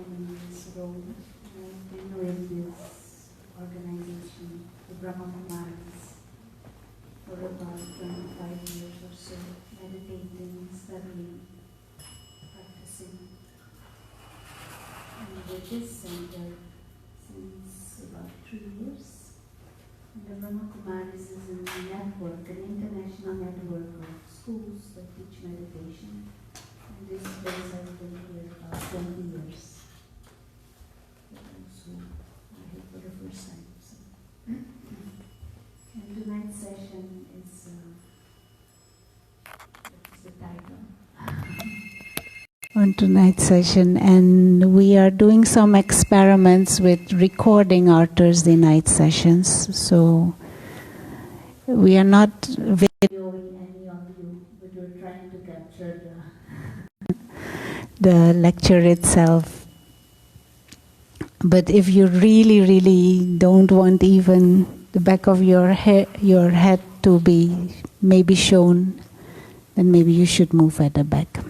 in this role. I've been with this organization, the Brahma Kumaris, for about 25 years or so, meditating, studying, practicing. And with this center since about 3 years. And the Brahma Kumaris is a network, an international network of schools that teach meditation. And this place has been here about 20 years. But also, I'm here for the first time. So. And tonight's session is, what is the title? On tonight's session, and we are doing some experiments with recording our Thursday night sessions. So we are not videoing any of you, but we're trying to capture the lecture itself. But if you really, really don't want even the back of your head to be maybe shown, then maybe you should move at the back.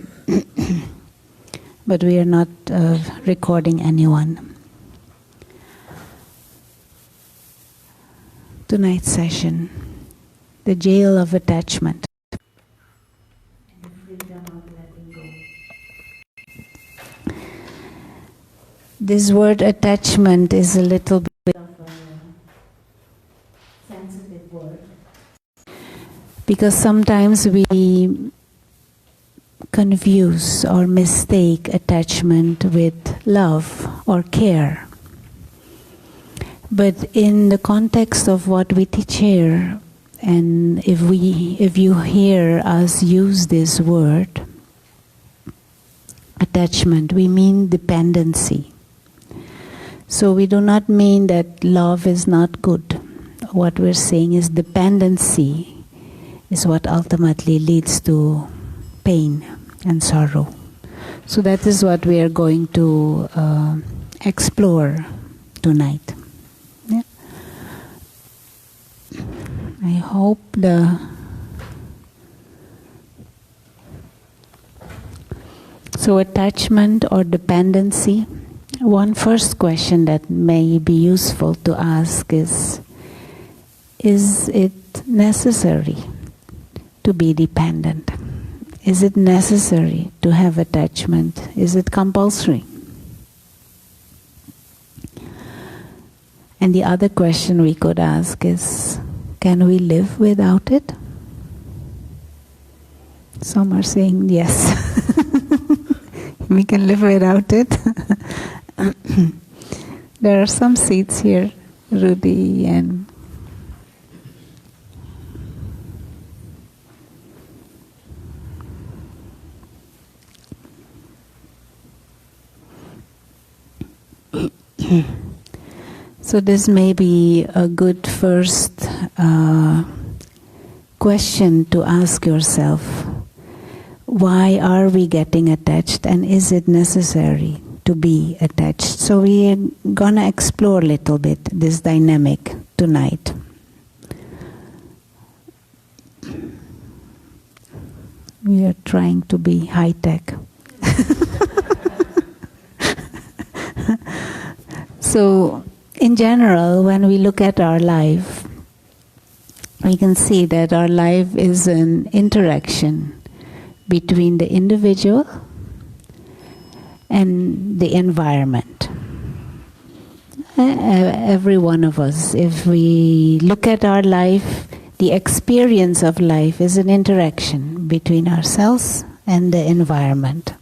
But we are not recording anyone. Tonight's session, the jail of attachment. And the freedom of letting go. This word attachment is a little bit of a sensitive word. Because sometimes we confuse or mistake attachment with love or care. But in the context of what we teach here, and if you hear us use this word, attachment, we mean dependency. So we do not mean that love is not good. What we're saying is dependency is what ultimately leads to pain and sorrow. So that is what we are going to explore tonight. Yeah. I hope so attachment or dependency. One first question that may be useful to ask is it necessary to be dependent? Is it necessary to have attachment? Is it compulsory? And the other question we could ask is, can we live without it? Some are saying yes. We can live without it. There are some seats here, Rudy and so this may be a good first question to ask yourself. Why are we getting attached, and is it necessary to be attached? So we are gonna explore a little bit this dynamic tonight. We are trying to be high-tech. So, in general, when we look at our life, we can see that our life is an interaction between the individual and the environment. Every one of us, if we look at our life, the experience of life is an interaction between ourselves and the environment.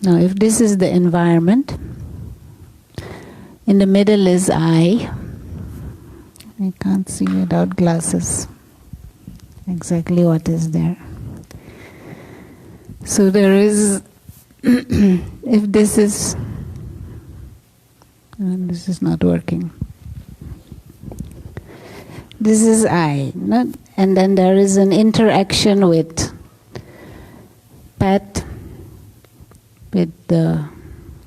Now, if this is the environment, in the middle is I can't see without glasses exactly what is there. So there is, if this is, and this is not working. This is I, and then there is an interaction with Pat, with the,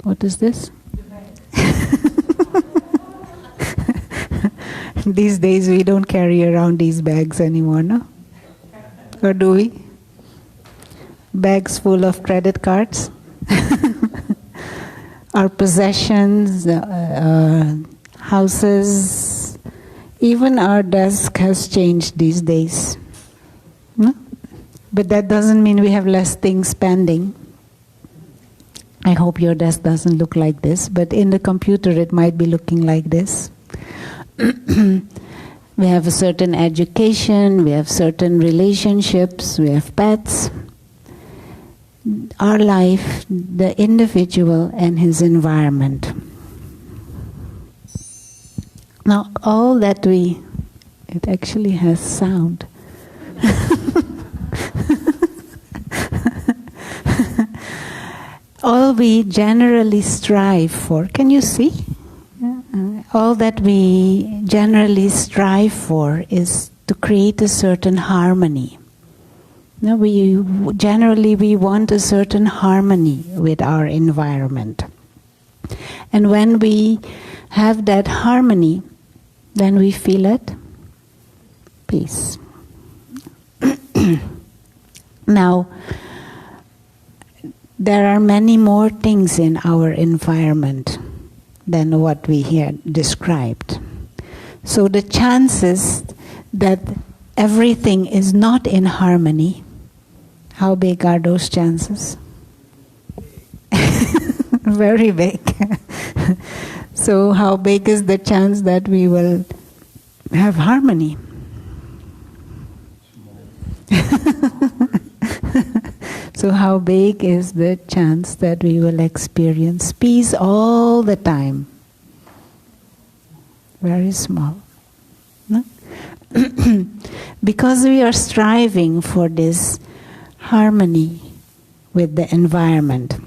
what is this? These days we don't carry around these bags anymore, no? Or do we? Bags full of credit cards? Our possessions, houses, even our desk has changed these days. No? But that doesn't mean we have less things pending. I hope your desk doesn't look like this, but in the computer it might be looking like this. We have a certain education, we have certain relationships, we have pets. Our life, the individual and his environment. Now, all that it actually has sound. All we generally strive for, can you see? All that we generally strive for is to create a certain harmony. No, we want a certain harmony with our environment. And when we have that harmony, then we feel it, peace. Now, there are many more things in our environment than what we here described. So the chances that everything is not in harmony, how big are those chances? Very big. So how big is the chance that we will have harmony? So how big is the chance that we will experience peace all the time? Very small. No? Because we are striving for this harmony with the environment.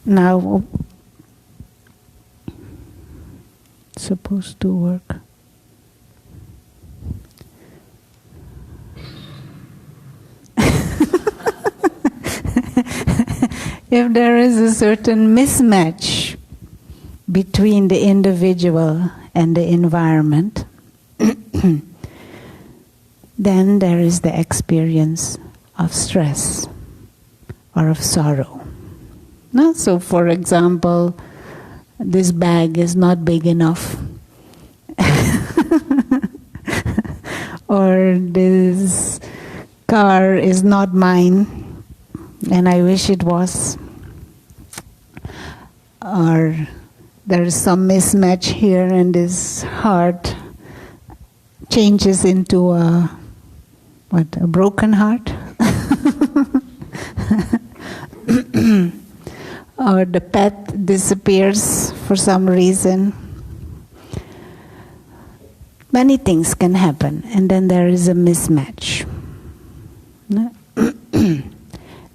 Now, it's supposed to work. If there is a certain mismatch between the individual and the environment, then there is the experience of stress or of sorrow. No? So, for example, this bag is not big enough, or this car is not mine, and I wish it was, or there is some mismatch here and this heart changes into a broken heart. Or the pet disappears for some reason. Many things can happen, and then there is a mismatch.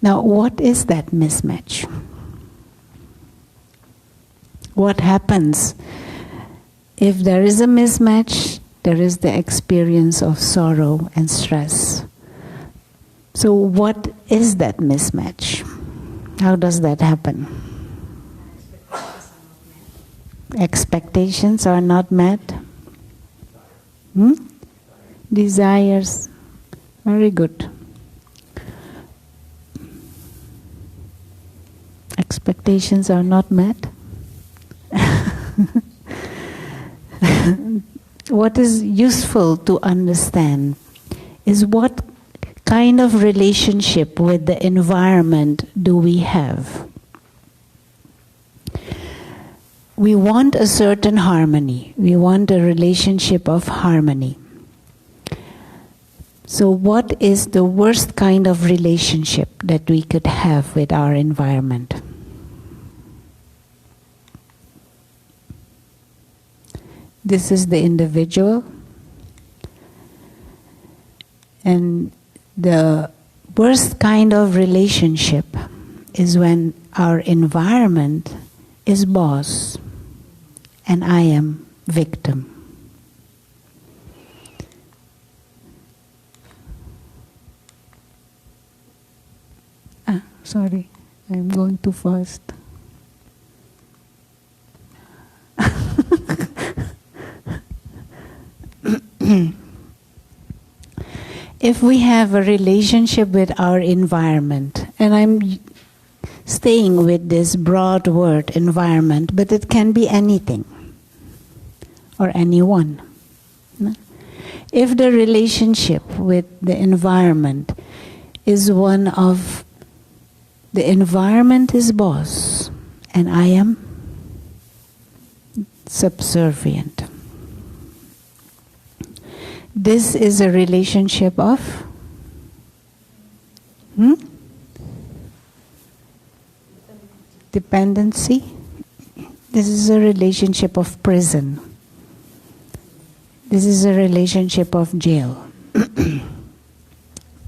Now, what is that mismatch? What happens if there is a mismatch? There is the experience of sorrow and stress. So what is that mismatch? How does that happen? Expectations are not met. Desires. Very good. Expectations are not met. What is useful to understand is what kind of relationship with the environment do we have. We want a certain harmony. We want a relationship of harmony. So what is the worst kind of relationship that we could have with our environment? This is the individual, and the worst kind of relationship is when our environment is boss and I am victim. Sorry, I'm going too fast. If we have a relationship with our environment, and I'm staying with this broad word environment, but it can be anything or anyone. If the relationship with the environment is one of the environment is boss and I am subservient, this is a relationship of dependency. This is a relationship of prison. This is a relationship of jail.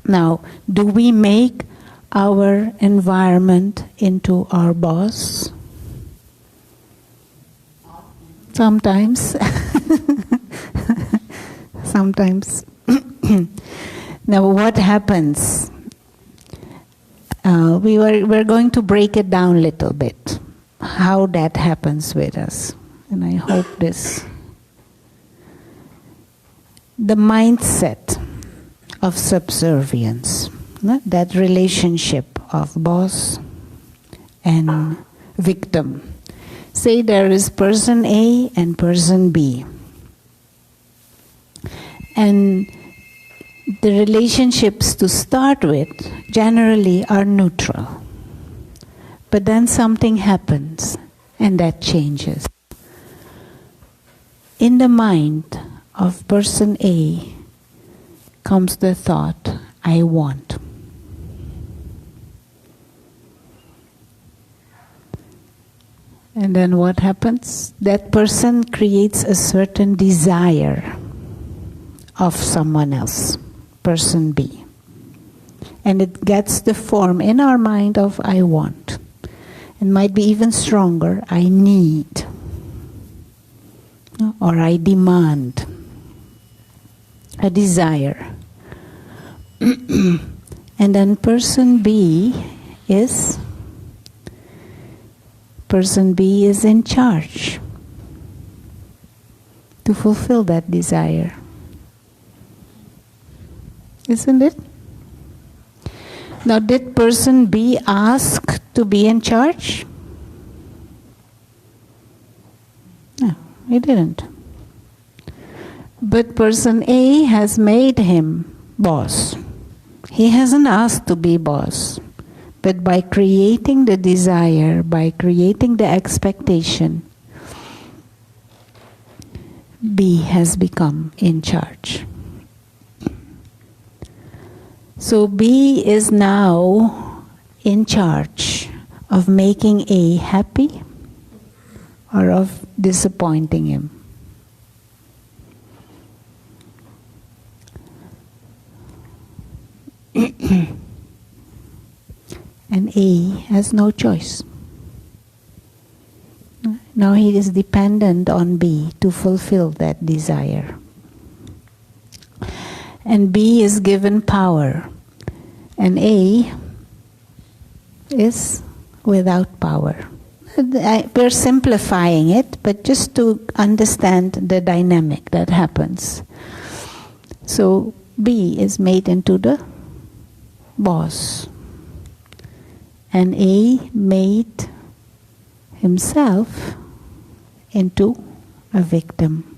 Now, do we make our environment into our boss? Sometimes. Sometimes. Now, what happens? We're going to break it down a little bit, how that happens with us. And I hope this. The mindset of subservience, that relationship of boss and victim. Say there is person A and person B. And the relationships to start with generally are neutral. But then something happens and that changes. In the mind of person A comes the thought, I want. And then what happens? That person creates a certain desire of someone else, person B. And it gets the form in our mind of I want. It might be even stronger, I need. Or I demand. A desire. And then person B is in charge to fulfill that desire. Isn't it? Now, did person B ask to be in charge? No, he didn't. But person A has made him boss. He hasn't asked to be boss. But by creating the desire, by creating the expectation, B has become in charge. So B is now in charge of making A happy or of disappointing him. And A has no choice. Now he is dependent on B to fulfill that desire. And B is given power. And A is without power. We're simplifying it, but just to understand the dynamic that happens. So B is made into the boss. And A made himself into a victim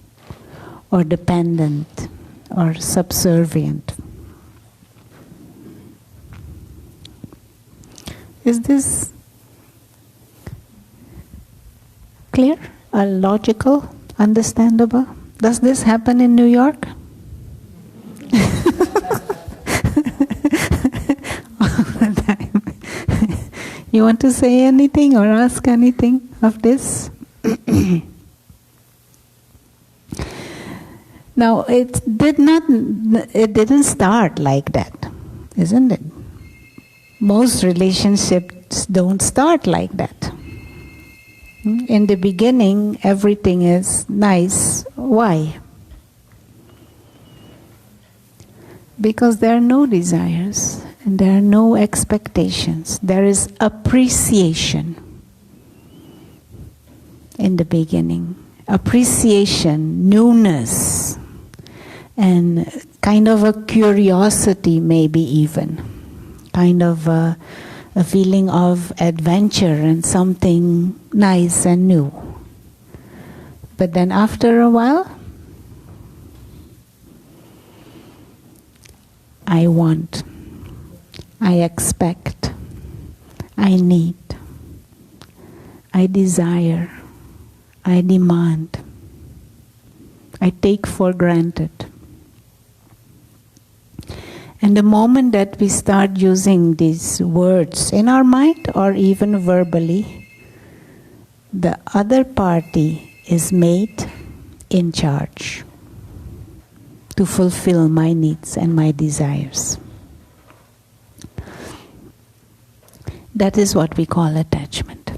or dependent or subservient. Is this clear? Logical? Understandable? Does this happen in New York? You want to say anything or ask anything of this? Now, it didn't start like that, isn't it? Most relationships don't start like that. In the beginning, everything is nice. Why? Because there are no desires. And there are no expectations. There is appreciation in the beginning. Appreciation, newness, and kind of a curiosity maybe even. Kind of a a feeling of adventure and something nice and new. But then after a while, I want, I expect, I need, I desire, I demand, I take for granted. And the moment that we start using these words in our mind or even verbally, the other party is made in charge to fulfill my needs and my desires. That is what we call attachment.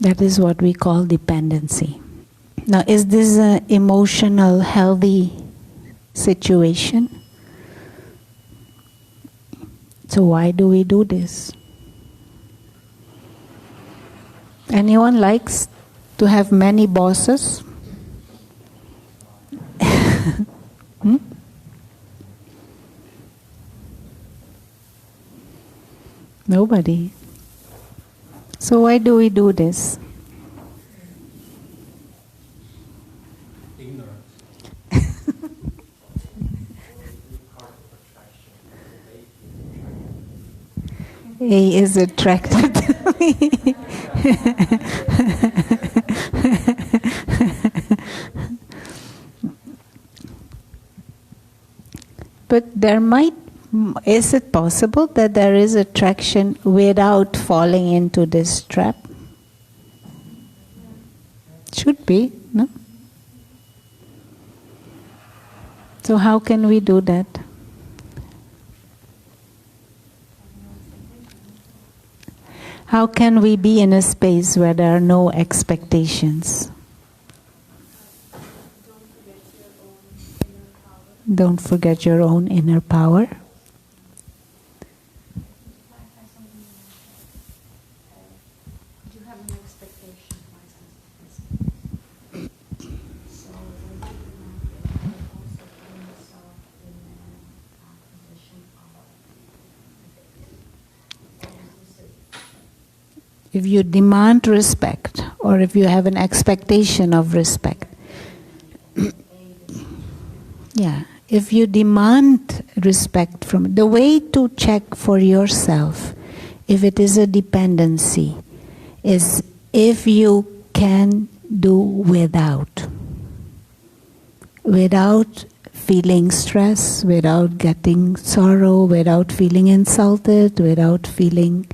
That is what we call dependency. Now, is this an emotional, healthy situation? So why do we do this? Anyone likes to have many bosses? Nobody. So why do we do this? A is attracted to me. But is it possible that there is attraction without falling into this trap? Should be, no? So how can we do that? How can we be in a space where there are no expectations? Don't forget your own inner power. If you demand respect, or if you have an expectation of respect, yeah, if you demand respect from the way to check for yourself, if it is a dependency, is if you can do without feeling stress, without getting sorrow, without feeling insulted, without feeling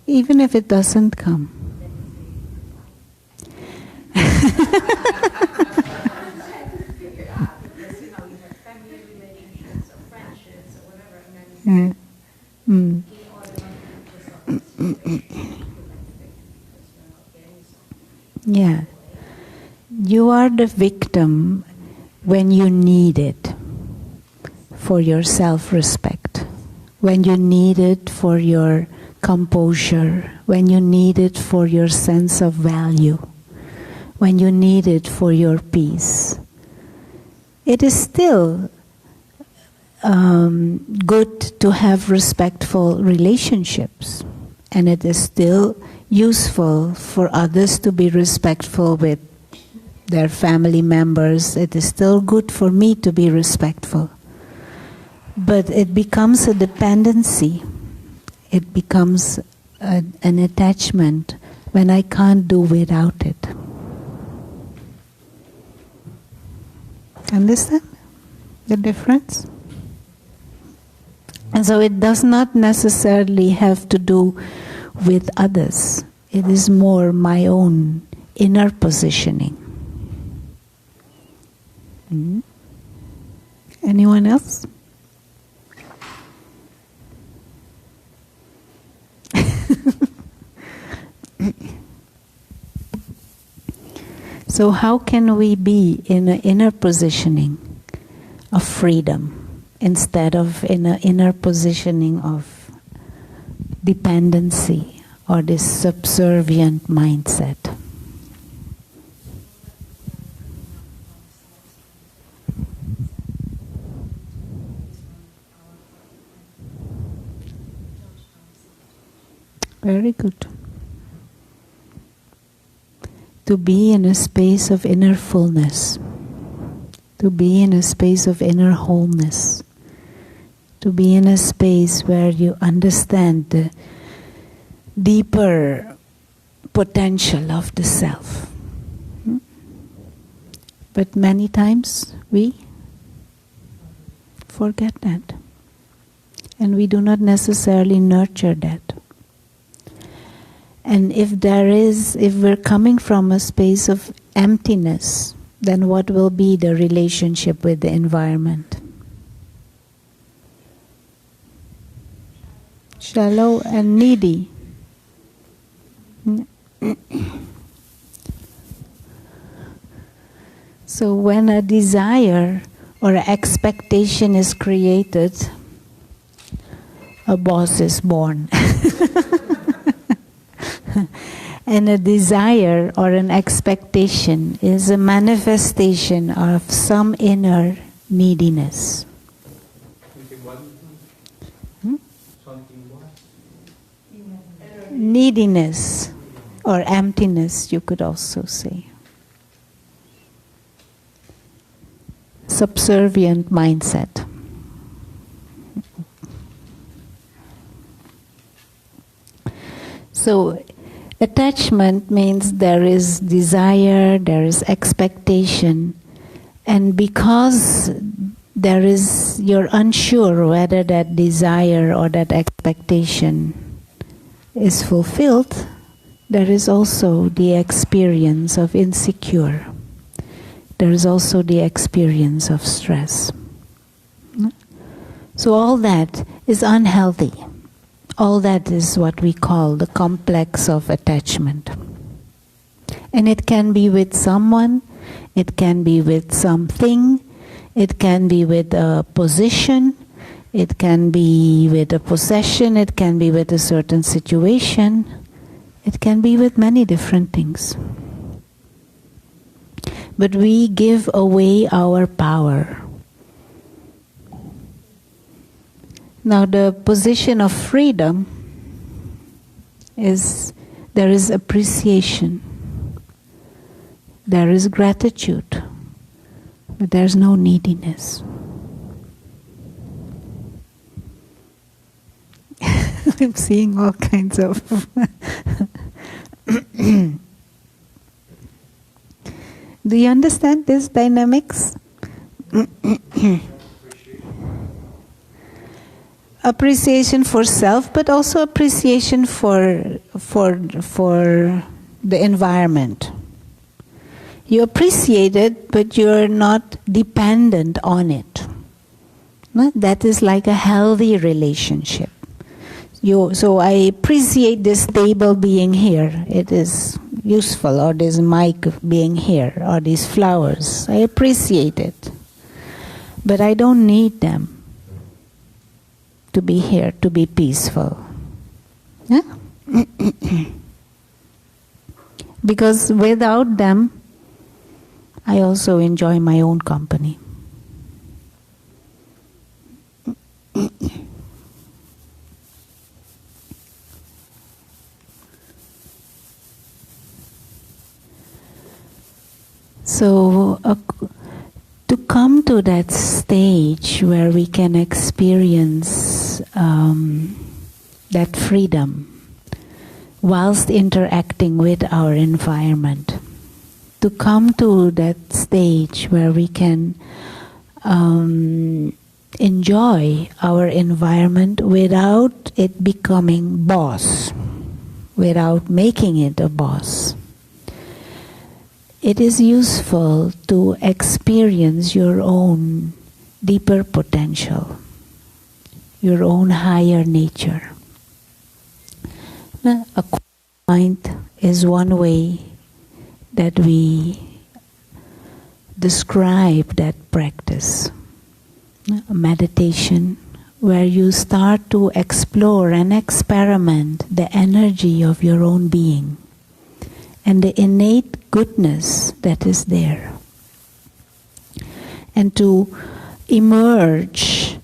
even if it doesn't come. Yeah. Yeah. You are the victim when you need it for your self-respect, when you need it for your composure, when you need it for your sense of value, when you need it for your peace. It is still good to have respectful relationships, and it is still useful for others to be respectful with their family members. It is still good for me to be respectful. But it becomes a dependency. It becomes an attachment when I can't do without it. Understand the difference? And so it does not necessarily have to do with others. It is more my own inner positioning. Anyone else? So how can we be in an inner positioning of freedom instead of in an inner positioning of dependency, or this subservient mindset. Very good. To be in a space of inner fullness, to be in a space of inner wholeness, to be in a space where you understand the deeper potential of the self. But many times we forget that, and we do not necessarily nurture that. And if we're coming from a space of emptiness, then what will be the relationship with the environment? Shallow and needy. So when a desire or an expectation is created, a boss is born. And a desire or an expectation is a manifestation of some inner neediness. Neediness or emptiness, you could also say. Subservient mindset. So, attachment means there is desire, there is expectation, and because you're unsure whether that desire or that expectation is fulfilled, there is also the experience of insecure. There is also the experience of stress. So all that is unhealthy. All that is what we call the complex of attachment. And it can be with someone, it can be with something, it can be with a position, it can be with a possession, it can be with a certain situation, it can be with many different things. But we give away our power. Now the position of freedom is there is appreciation, there is gratitude, but there's no neediness. I'm seeing all kinds of Do you understand these dynamics? Appreciation for self, but also appreciation for the environment. You appreciate it, but you're not dependent on it. No? That is like a healthy relationship. So I appreciate this table being here. It is useful, or this mic being here, or these flowers. I appreciate it. But I don't need them to be here, to be peaceful. Yeah? Because without them, I also enjoy my own company. So, to come to that stage where we can experience that freedom whilst interacting with our environment, to come to that stage where we can enjoy our environment without it becoming boss, without making it a boss. It is useful to experience your own deeper potential, your own higher nature. A mind is one way that we describe that practice. A meditation where you start to explore and experiment the energy of your own being and the innate goodness that is there. And to emerge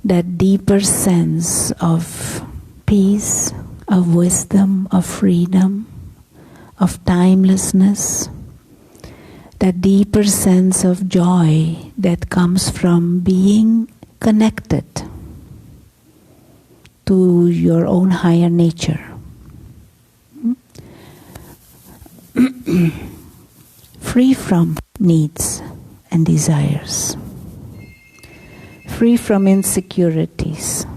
that deeper sense of peace, of wisdom, of freedom, of timelessness, that deeper sense of joy that comes from being connected to your own higher nature. Free from needs and desires. Free from insecurities.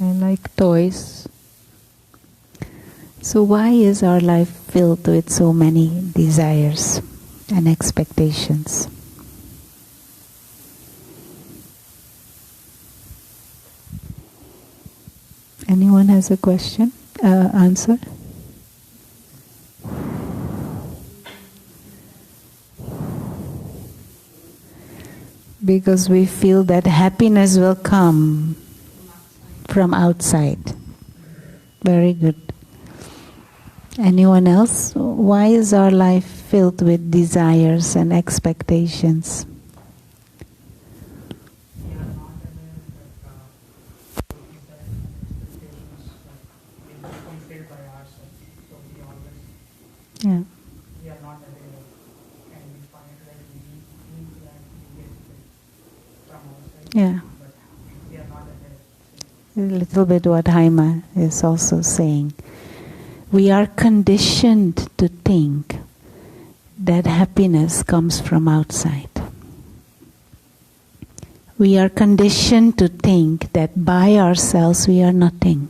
I like toys. So why is our life filled with so many desires and expectations? Anyone has a question? Answer? Because we feel that happiness will come from outside. Very good. Anyone else? Why is our life filled with desires and expectations? We are not aware that these expectations will be fulfilled by ourselves. So we always, we are not aware of, and we find that we need to actually get it from outside. Yeah. But we are not aware. A little bit what Haima is also saying. We are conditioned to think that happiness comes from outside. We are conditioned to think that by ourselves we are nothing.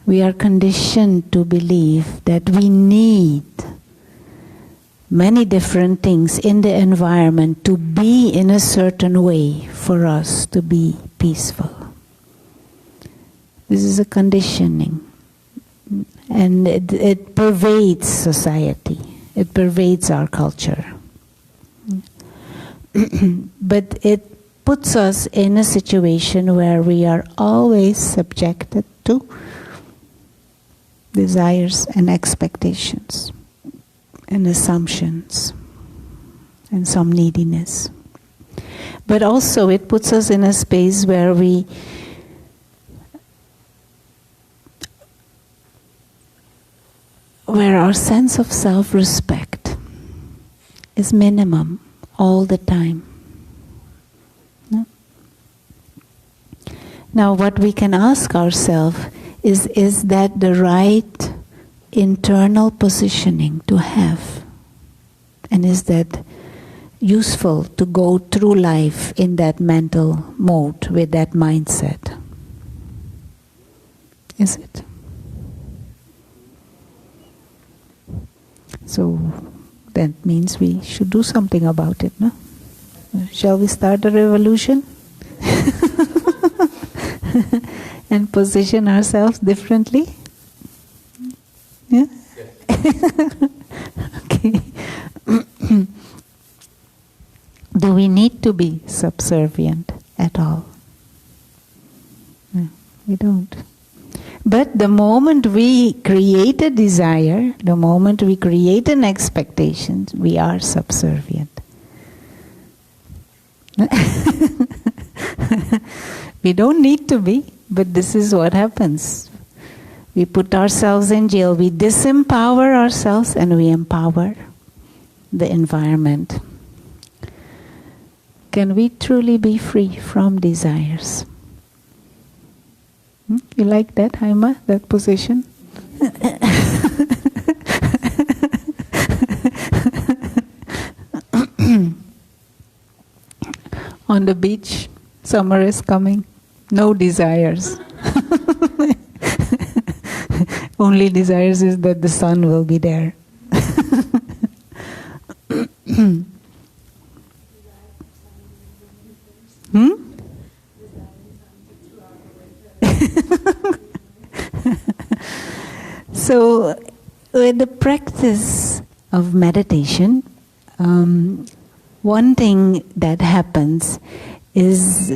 We are conditioned to believe that we need many different things in the environment to be in a certain way for us to be peaceful. This is a conditioning, and it pervades society. It pervades our culture. But it puts us in a situation where we are always subjected to desires and expectations and assumptions and some neediness. But also it puts us in a space where our sense of self-respect is minimum all the time. No? Now what we can ask ourselves is that the right internal positioning to have? And is that useful to go through life in that mental mode, with that mindset? Is it? So that means we should do something about it, no? Shall we start a revolution? And position ourselves differently? Yeah? Okay. Do we need to be subservient at all? No, we don't. But the moment we create a desire, the moment we create an expectation, we are subservient. We don't need to be, but this is what happens. We put ourselves in jail, we disempower ourselves and we empower the environment. Can we truly be free from desires? You like that, Haima, that position? On the beach, summer is coming, no desires. Only desires is that the sun will be there. So, with the practice of meditation, one thing that happens is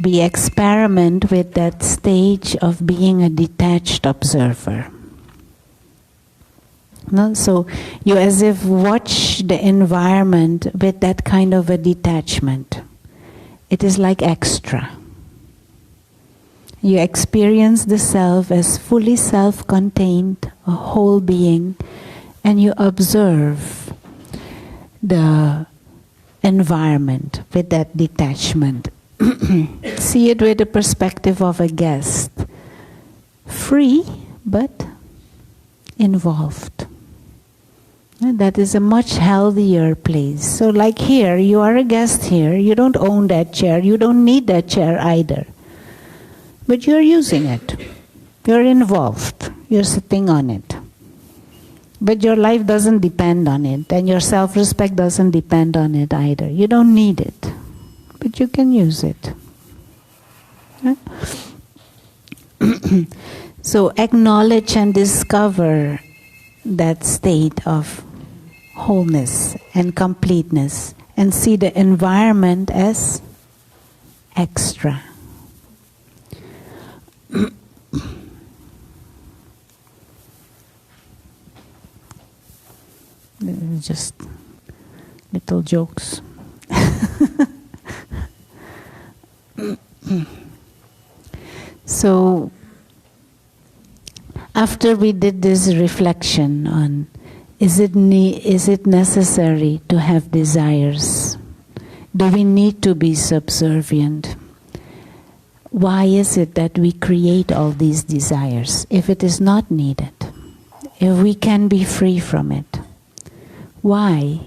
we experiment with that stage of being a detached observer. No? So you as if watch the environment with that kind of a detachment. It is like extra. You experience the self as fully self-contained, a whole being, and you observe the environment with that detachment. See it with the perspective of a guest. Free, but involved. And that is a much healthier place. So like here, you are a guest here, you don't own that chair, you don't need that chair either. But you're using it. You're involved. You're sitting on it. But your life doesn't depend on it, and your self-respect doesn't depend on it either. You don't need it, but you can use it. Huh? So acknowledge and discover that state of wholeness and completeness, and see the environment as extra. Just little jokes. So, after we did this reflection on is it necessary to have desires? Do we need to be subservient? Why is it that we create all these desires if it is not needed? If we can be free from it? Why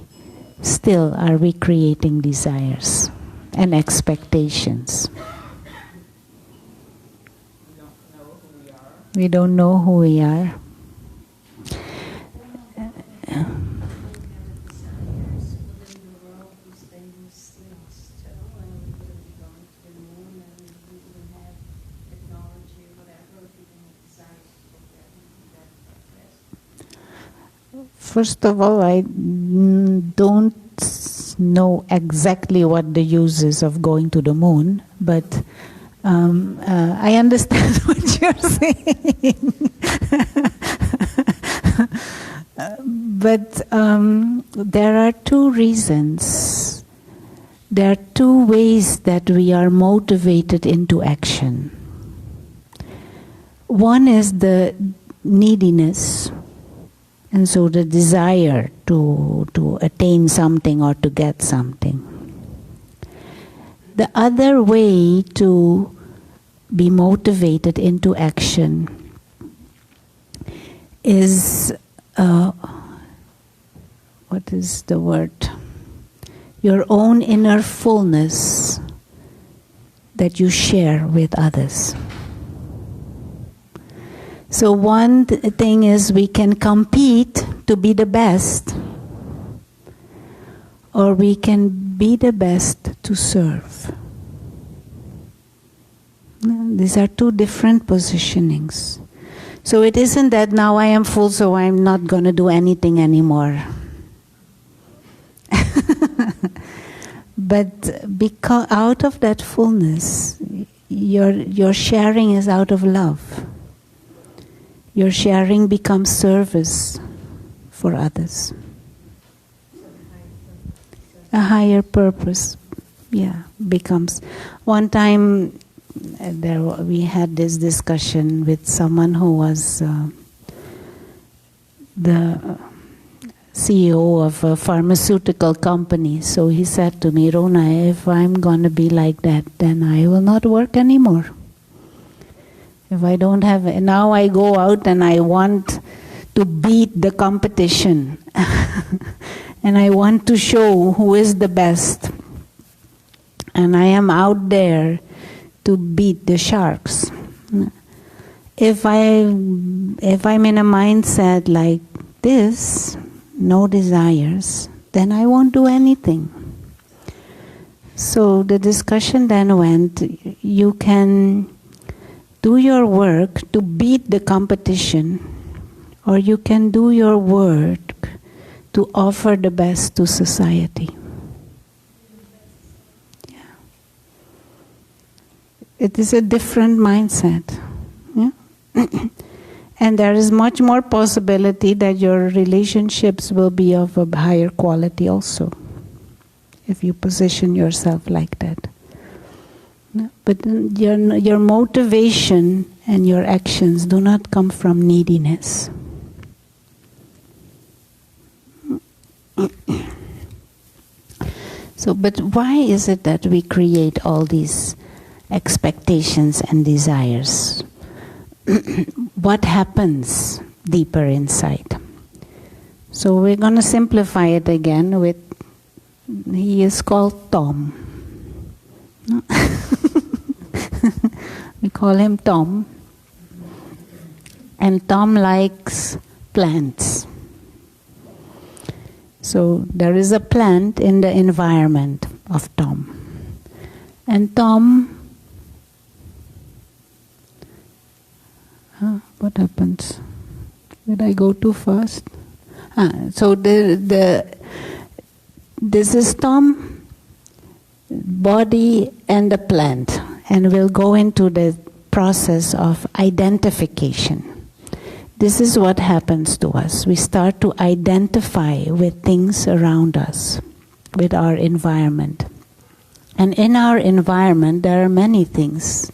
still are we creating desires and expectations? We don't know who we are. First of all, I don't know exactly what the use is of going to the moon, but I understand what you're saying. But there are two reasons. There are two ways that we are motivated into action. One is the neediness, and so the desire to attain something or to get something. The other way to be motivated into action is, what is the word? Your own inner fullness that you share with others. So one thing is we can compete to be the best, or we can be the best to serve. These are two different positionings. So it isn't that now I am full, so I'm not going to do anything anymore. But because out of that fullness, your sharing is out of love. Your sharing becomes service for others. A higher purpose, yeah, becomes. One time we had this discussion with someone who was the CEO of a pharmaceutical company. So he said to me, Rona, if I'm going to be like that, then I will not work anymore. If I don't have, now I go out and I want to beat the competition. And I want to show who is the best. And I am out there to beat the sharks. If I'm in a mindset like this, no desires, then I won't do anything. So the discussion then went, you can do your work to beat the competition or you can do your work to offer the best to society. Yeah. It is a different mindset. Yeah? And there is much more possibility that your relationships will be of a higher quality also, if you position yourself like that. No? But your motivation and your actions do not come from neediness. So, but why is it that we create all these expectations and desires? What happens deeper inside? So we're going to simplify it again with, he is called Tom. We call him Tom. And Tom likes plants. So there is a plant in the environment of Tom. And Tom, what happens? Did I go too fast? So this is Tom, body and the plant. And we'll go into the process of identification. This is what happens to us. We start to identify with things around us, with our environment. And in our environment, there are many things.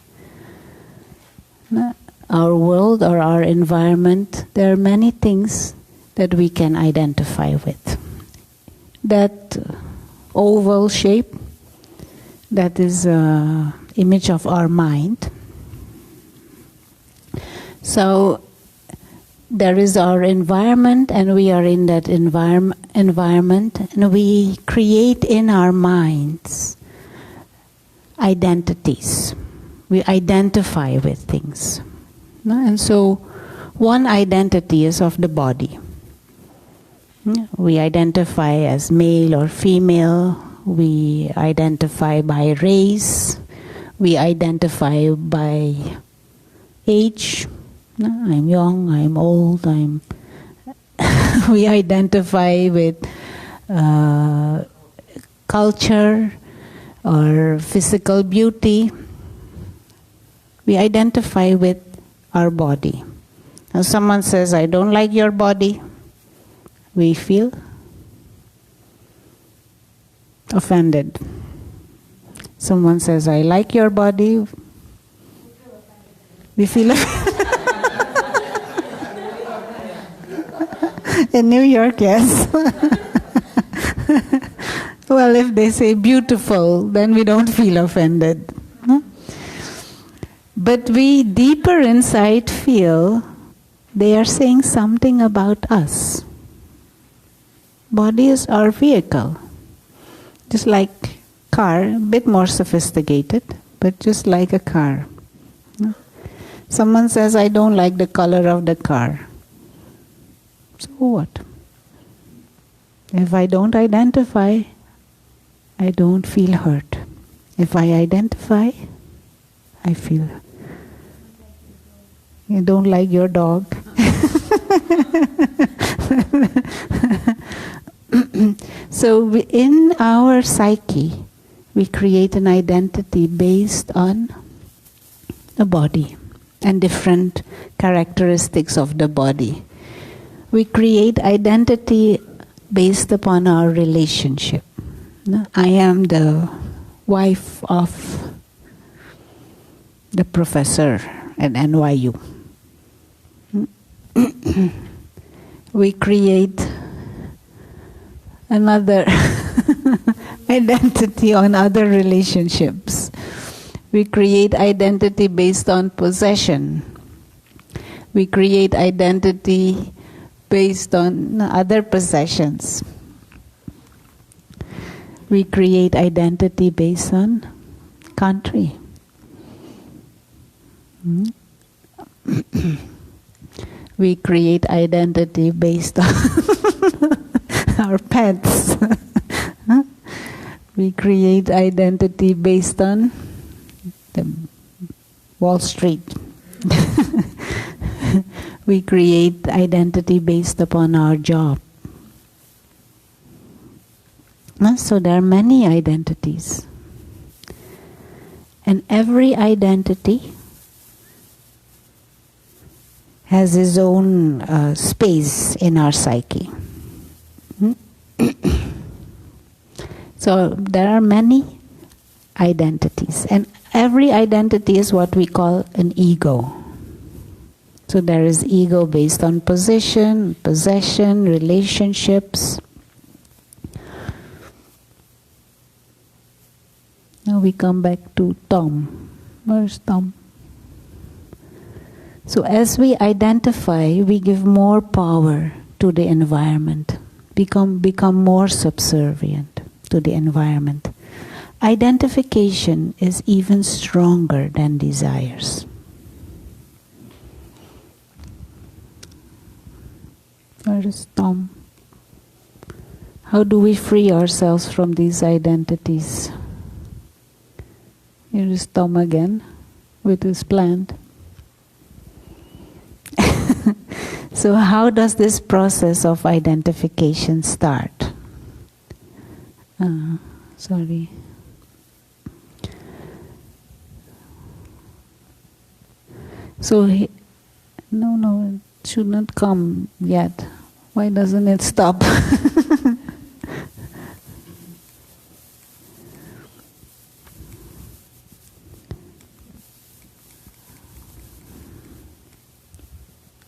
Our world or our environment, there are many things that we can identify with. That oval shape, that is an image of our mind. So there is our environment, and we are in that environment, and we create in our minds identities. We identify with things. And so one identity is of the body. We identify as male or female. We identify by race. We identify by age. I'm young, I'm old, we identify with culture or physical beauty. We identify with our body. Now someone says, I don't like your body. We feel offended. Someone says, I like your body. We feel offended. In New York, yes. Well, if they say beautiful, then we don't feel offended. But we deeper inside feel they are saying something about us. Body is our vehicle. Just like car, a bit more sophisticated, but just like a car. Someone says, I don't like the color of the car. So what? If I don't identify, I don't feel hurt. If I identify, I feel. You don't like your dog? So in our psyche, we create an identity based on the body and different characteristics of the body. We create identity based upon our relationship. I am the wife of the professor at NYU. We create another identity on other relationships. We create identity based on possession. We create identity based on other possessions. We create identity based on country. We create identity based on our pets. We create identity based on the Wall Street. We create identity based upon our job. So there are many identities. And every identity has its own space in our psyche. So there are many identities, and every identity is what we call an ego. So there is ego based on position, possession, relationships. Now we come back to Tom. Where's Tom? So as we identify, we give more power to the environment, become more subservient to the environment. Identification is even stronger than desires. Where is Tom? How do we free ourselves from these identities? Here is Tom again with his plant. So how does this process of identification start? Sorry. So no, it should not come yet. Why doesn't it stop?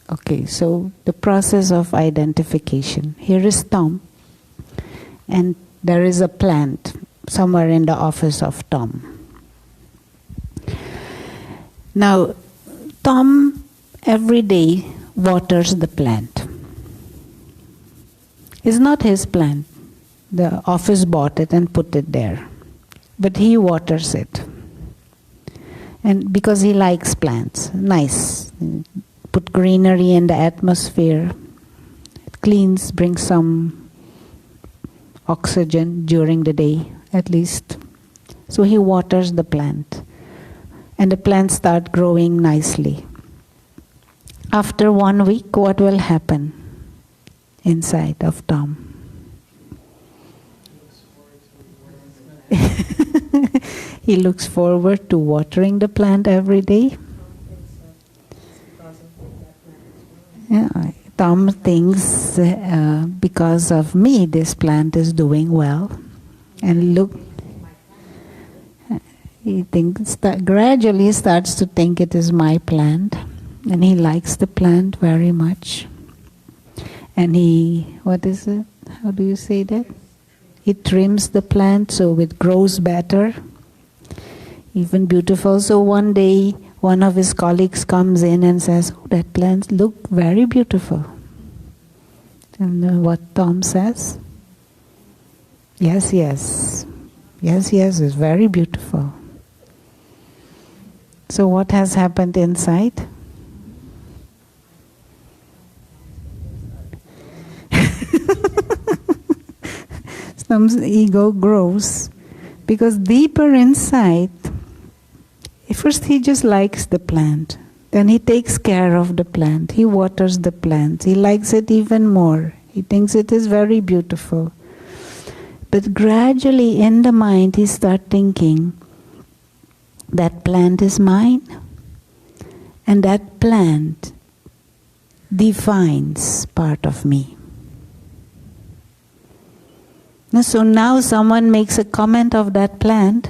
Okay, so the process of identification. Here is Tom, and there is a plant somewhere in the office of Tom. Now, Tom every day waters the plant. It's not his plant. The office bought it and put it there. But he waters it. And because he likes plants, nice. Put greenery in the atmosphere. It cleans, brings some oxygen during the day, at least. So he waters the plant. And the plant starts growing nicely. After 1 week, what will happen inside of Tom? He looks forward to watering the plant every day. Yeah, Tom thinks because of me this plant is doing well, and look, he thinks that gradually starts to think it is my plant, and he likes the plant very much. And he, what is it? How do you say that? He trims the plant so it grows better, even beautiful. So one day, one of his colleagues comes in and says, "Oh, that plant looks very beautiful." And what Tom says? Yes, yes. Yes, yes, it's very beautiful. So what has happened inside? Tom's ego grows because deeper inside, first he just likes the plant. Then he takes care of the plant. He waters the plant. He likes it even more. He thinks it is very beautiful. But gradually in the mind he starts thinking, that plant is mine, and that plant defines part of me. So now someone makes a comment of that plant,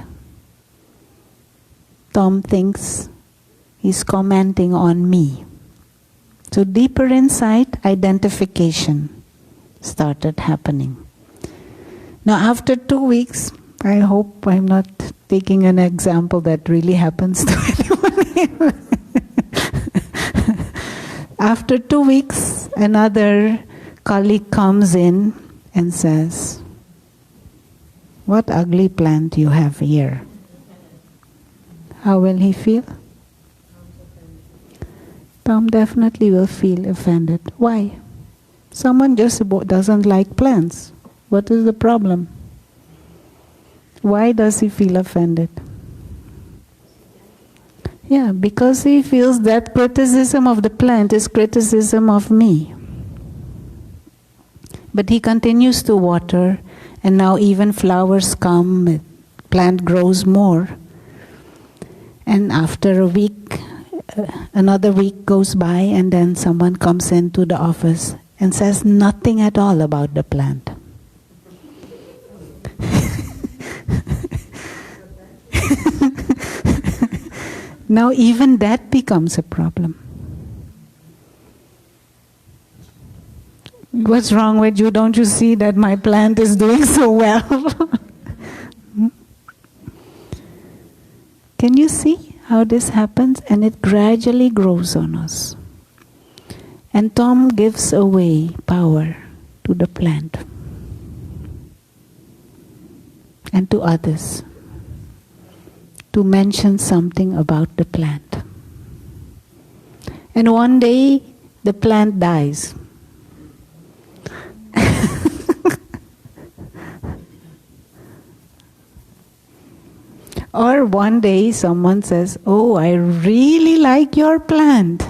Tom thinks he's commenting on me. So deeper inside, identification started happening. Now after 2 weeks, I hope I'm not taking an example that really happens to anyone. After 2 weeks, another colleague comes in and says, "What ugly plant you have here." How will he feel? Tom definitely will feel offended. Why? Someone just doesn't like plants. What is the problem? Why does he feel offended? Yeah, because he feels that criticism of the plant is criticism of me. But he continues to water, and now even flowers come, plant grows more. And after a week, another week goes by, and then someone comes into the office and says nothing at all about the plant. Now even that becomes a problem. What's wrong with you? Don't you see that my plant is doing so well? Can you see how this happens? And it gradually grows on us. And Tom gives away power to the plant and to others to mention something about the plant. And one day the plant dies. Or one day someone says, "Oh, I really like your plant.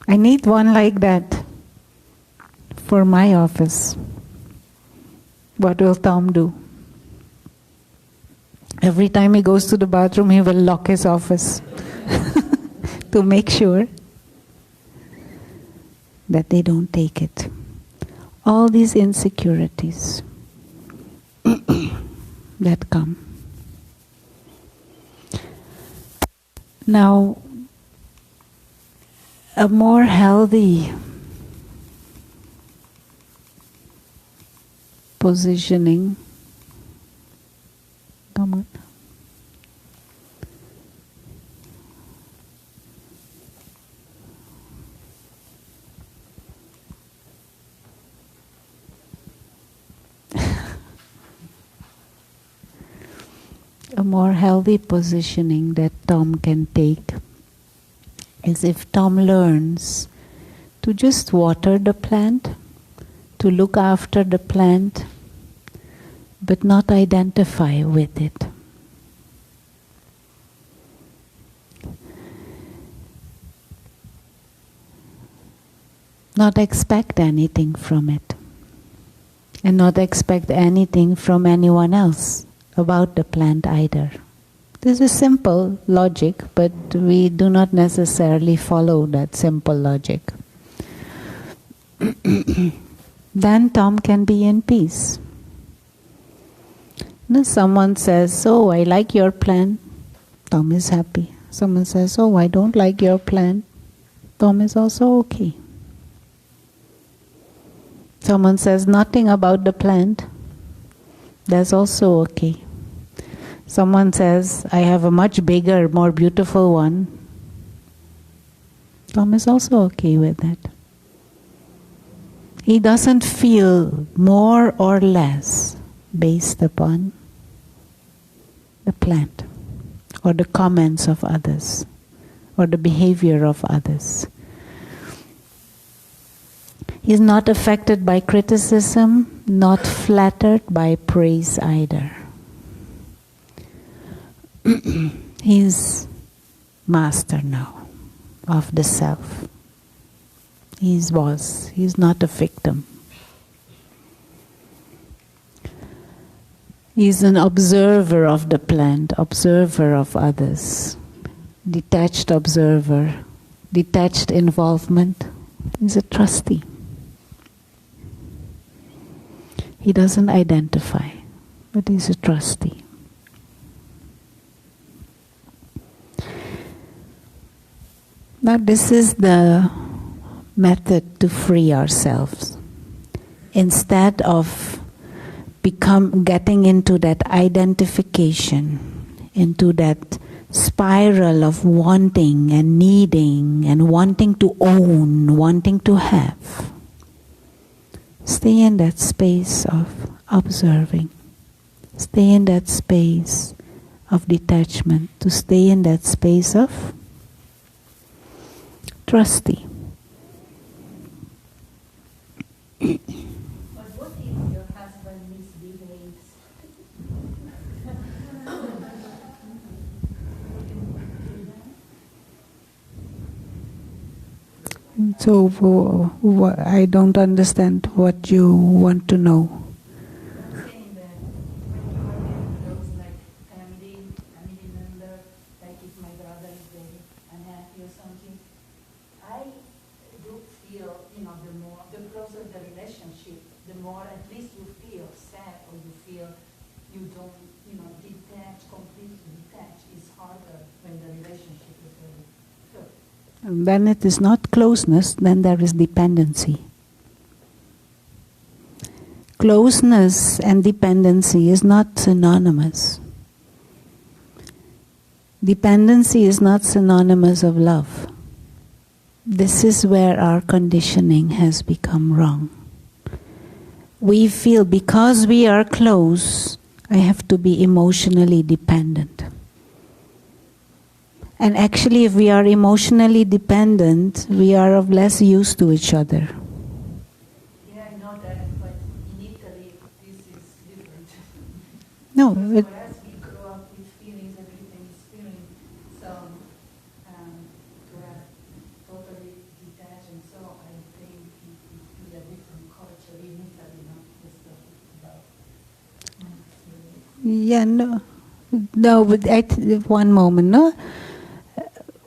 I need one like that for my office." What will Tom do? Every time he goes to the bathroom, he will lock his office to make sure that they don't take it. All these insecurities that come. Now, a more healthy positioning. Come on. A more healthy positioning that Tom can take is if Tom learns to just water the plant, to look after the plant, but not identify with it. Not expect anything from it, and not expect anything from anyone else about the plant either. This is simple logic, but we do not necessarily follow that simple logic. Then Tom can be in peace. Now someone says, "Oh, I like your plant." Tom is happy. Someone says, "Oh, I don't like your plant." Tom is also okay. Someone says nothing about the plant. That's also okay. Someone says, "I have a much bigger, more beautiful one." Tom is also okay with that. He doesn't feel more or less based upon the plant or the comments of others or the behavior of others. He is not affected by criticism, not flattered by praise either. He is master now of the self. He is boss. He is not a victim. He is an observer of the plant, observer of others, detached observer, detached involvement. He is a trustee. He doesn't identify, but he's a trustee. Now this is the method to free ourselves. Instead of getting into that identification, into that spiral of wanting and needing and wanting to own, wanting to have. Stay in that space of observing. Stay in that space of detachment. To stay in that space of trustee. But what if your husband misbehaves? So I don't understand what you want to know. I'm saying that when you are with those like family member, like if my brother is very unhappy or something, I do feel, the closer the relationship, the more at least you feel sad or you feel you don't, completely detached. It's harder when the relationship is very good. And then it is not closeness, then there is dependency. Closeness and dependency is not synonymous. Dependency is not synonymous of love. This is where our conditioning has become wrong. We feel because we are close, I have to be emotionally dependent. And actually, if we are emotionally dependent, we are of less use to each other. Yeah, I know that, but in Italy, this is different. No, Because for us, we grow up with feelings, everything is feeling. So, to have totally detached, and so I think it would be a different culture in Italy, not just about yeah, no, but one moment, no?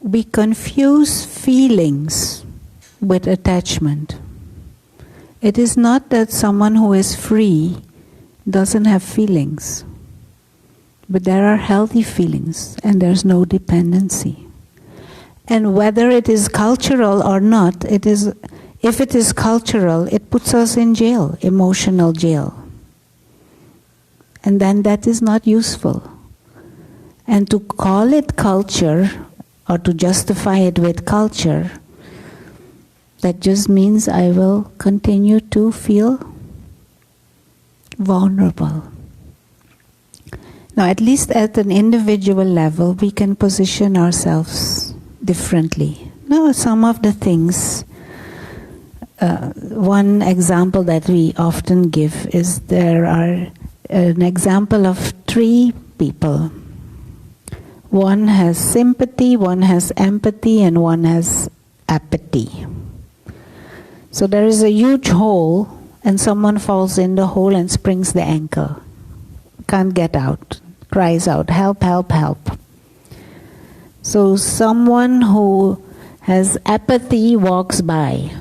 We confuse feelings with attachment. It is not that someone who is free doesn't have feelings, but there are healthy feelings and there's no dependency. And whether it is cultural or not, if it is cultural, it puts us in jail, emotional jail. And then that is not useful. And to call it culture, or to justify it with culture, that just means I will continue to feel vulnerable. Now, at least at an individual level, we can position ourselves differently. Now, some of the things, one example that we often give is there are an example of 3 people. One has sympathy, one has empathy, and one has apathy. So there is a huge hole, and someone falls in the hole and springs the ankle. Can't get out, cries out, help, help, help. So someone who has apathy walks by,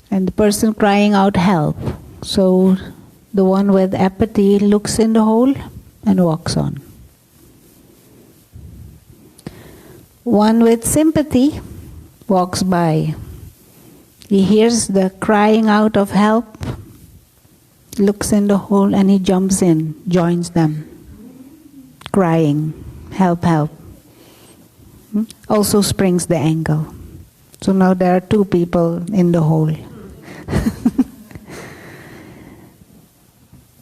and the person crying out, help. So the one with apathy looks in the hole and walks on. One with sympathy walks by. He hears the crying out of help, looks in the hole, and he jumps in, joins them, crying, help, help. Also springs the ankle. So now there are 2 people in the hole.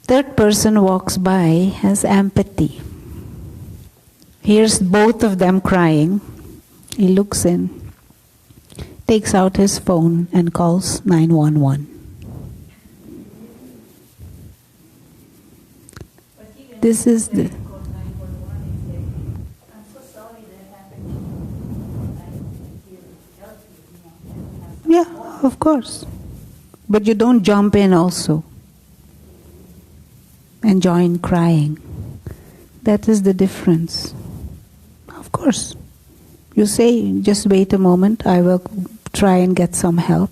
Third person walks by, has empathy. Hears both of them crying. He looks in, takes out his phone and calls 911. This is the... I'm so sorry that happened to you. I'm here to help you, Yeah, of course. But you don't jump in also and join crying. That is the difference. Of course. You say, just wait a moment, I will try and get some help.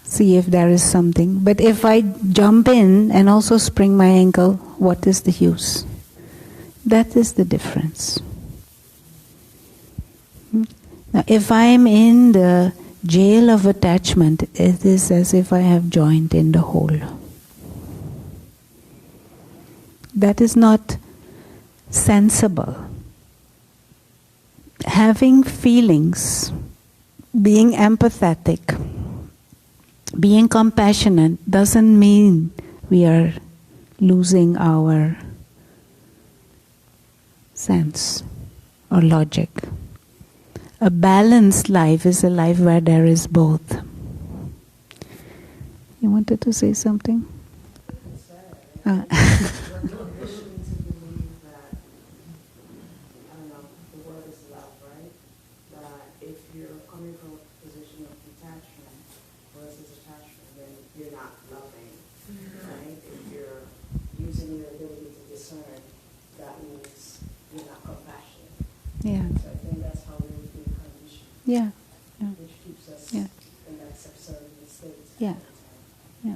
See if there is something. But if I jump in and also spring my ankle, what is the use? That is the difference. Now, if I am in the jail of attachment, it is as if I have joined in the hole. That is not sensible. Having feelings, being empathetic, being compassionate doesn't mean we are losing our sense or logic. A balanced life is a life where there is both. You wanted to say something? We're conditioned to believe that, I don't know, the word is love, right? That if you're coming from a position of detachment versus attachment, then you're not loving, right? If you're using your ability to discern, that means you're not compassionate. Yeah. So I think that's how we've been conditioned, Yeah. Yeah. which keeps us Yeah. in that subservient state. Yeah. all the time. Yeah.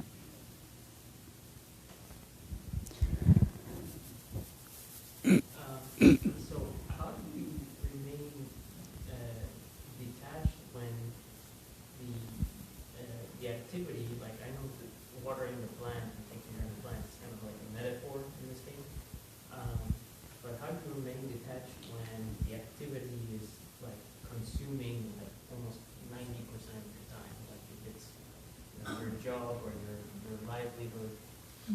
So how do we remain detached when the activity, like I know the watering the plant and taking care of the plant is kind of like a metaphor in this case, but how do you remain detached when the activity is like consuming like almost 90% of your time, like if it's your job or your livelihood,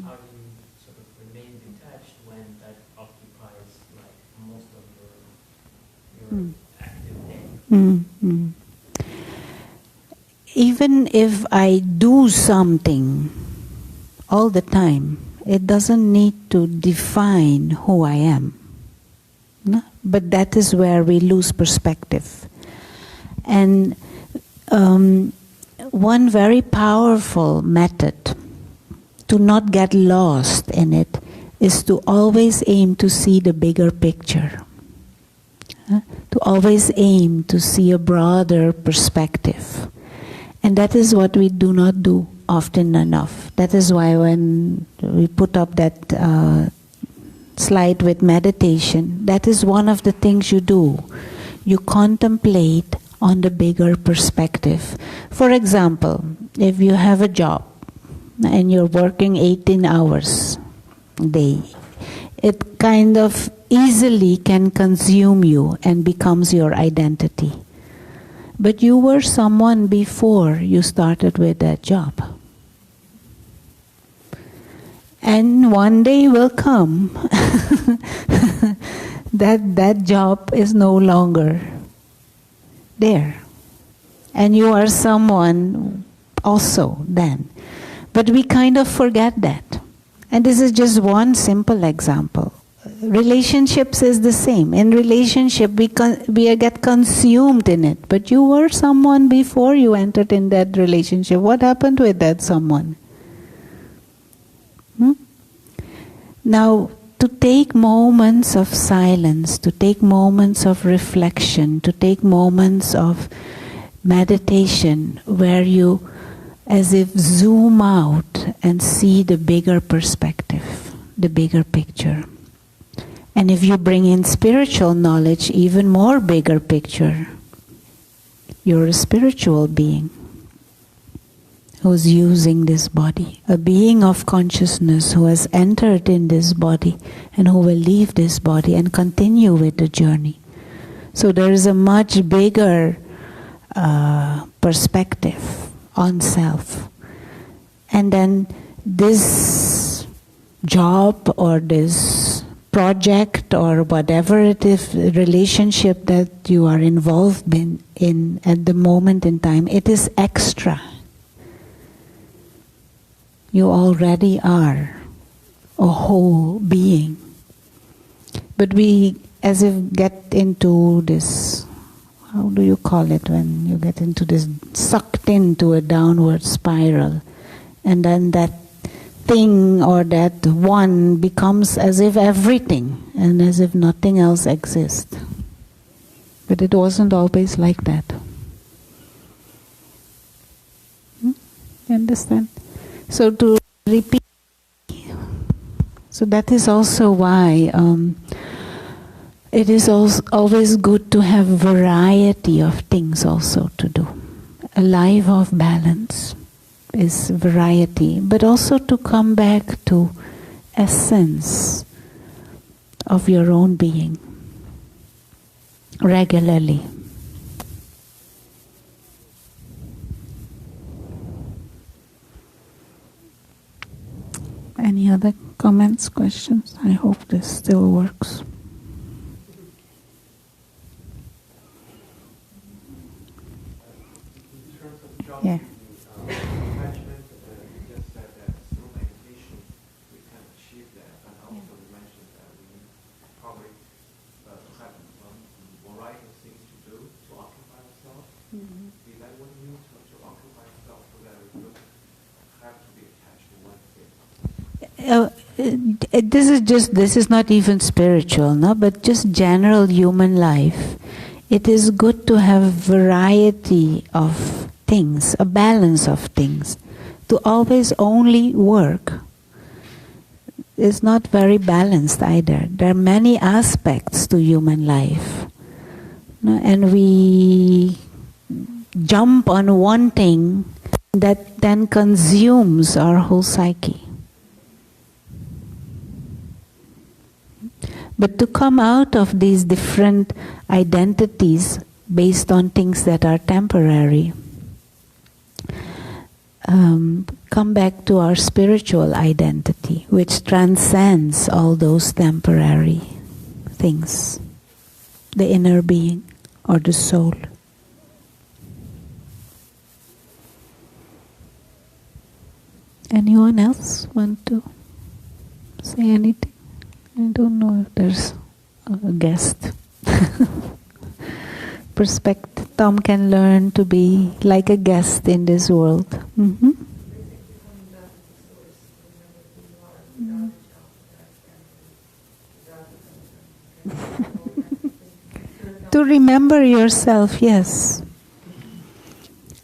how do you sort of remain detached when that occupies like most of your active day? Mm-hmm. Even if I do something all the time, it doesn't need to define who I am. No? But that is where we lose perspective. And one very powerful method to not get lost in it is to always aim to see the bigger picture. To always aim to see a broader perspective. And that is what we do not do often enough. That is why when we put up that slide with meditation, that is one of the things you do. You contemplate on the bigger perspective. For example, if you have a job and you're working 18 hours a day, it kind of easily can consume you and becomes your identity. But you were someone before you started with that job. And one day will come that job is no longer there. And you are someone also then. But we kind of forget that. And this is just one simple example. Relationships is the same. In relationship, we get consumed in it. But you were someone before you entered in that relationship. What happened with that someone? Now, to take moments of silence, to take moments of reflection, to take moments of meditation where you as if zoom out and see the bigger perspective, the bigger picture. And if you bring in spiritual knowledge, even more bigger picture. You're a spiritual being who's using this body, a being of consciousness who has entered in this body and who will leave this body and continue with the journey. So there is a much bigger perspective on self. And then this job or this project or whatever it is, relationship that you are involved in at the moment in time, it is extra. You already are a whole being. But we as if get into this, how do you call it when you get into this, sucked into a downward spiral, and then that thing or that one becomes as if everything and as if nothing else exists. But it wasn't always like that. You understand? So to repeat, so that is also why it is always good to have variety of things also to do. A life of balance is variety, but also to come back to essence of your own being regularly. Any other comments, questions? I hope this still works. In terms of job, Yeah. attachment, you just said that through meditation we can achieve that, and also you mentioned that we need probably to have a variety of things to do to occupy ourselves. that what you mean to occupy yourself so that we don't have to be attached to one thing? This is not even spiritual, no, but just general human life. It is good to have variety of things, a balance of things. To always only work is not very balanced either. There are many aspects to human life. No, and we jump on one thing that then consumes our whole psyche. But to come out of these different identities based on things that are temporary, come back to our spiritual identity, which transcends all those temporary things, the inner being or the soul. Anyone else want to say anything? I don't know if there's a guest. Perspective. Tom can learn to be like a guest in this world. Mm-hmm. To remember yourself, yes.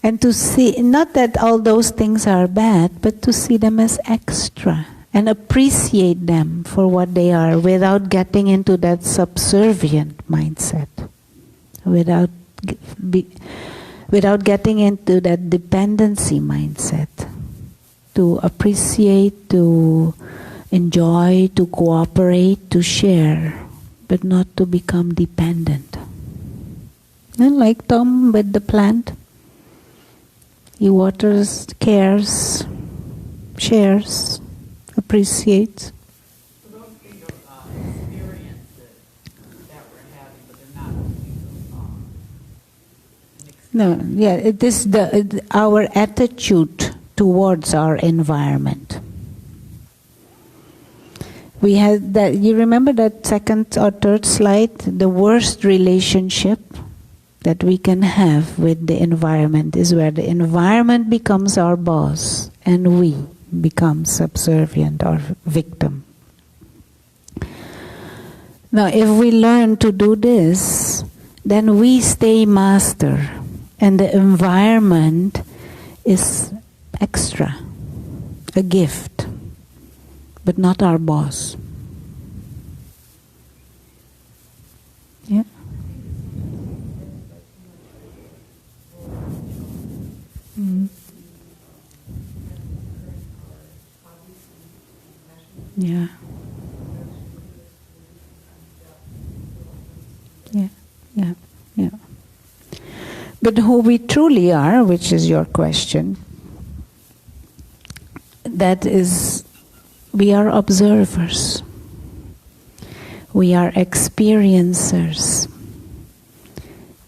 And to see, not that all those things are bad, but to see them as extra and appreciate them for what they are without getting into that subservient mindset, without getting into that dependency mindset. To appreciate, to enjoy, to cooperate, to share, but not to become dependent. And like Tom with the plant, he waters, cares, shares, appreciates. So those things are experiences that we're having, but they're not No, yeah, it is our attitude towards our environment. We had that. You remember that second or third slide? The worst relationship that we can have with the environment is where the environment becomes our boss and we become subservient or victim. Now, if we learn to do this, then we stay master, and the environment is extra, a gift, but not our boss. Yeah. Mm. Yeah. Yeah, yeah, yeah. But who we truly are, which is your question, that is, we are observers. We are experiencers.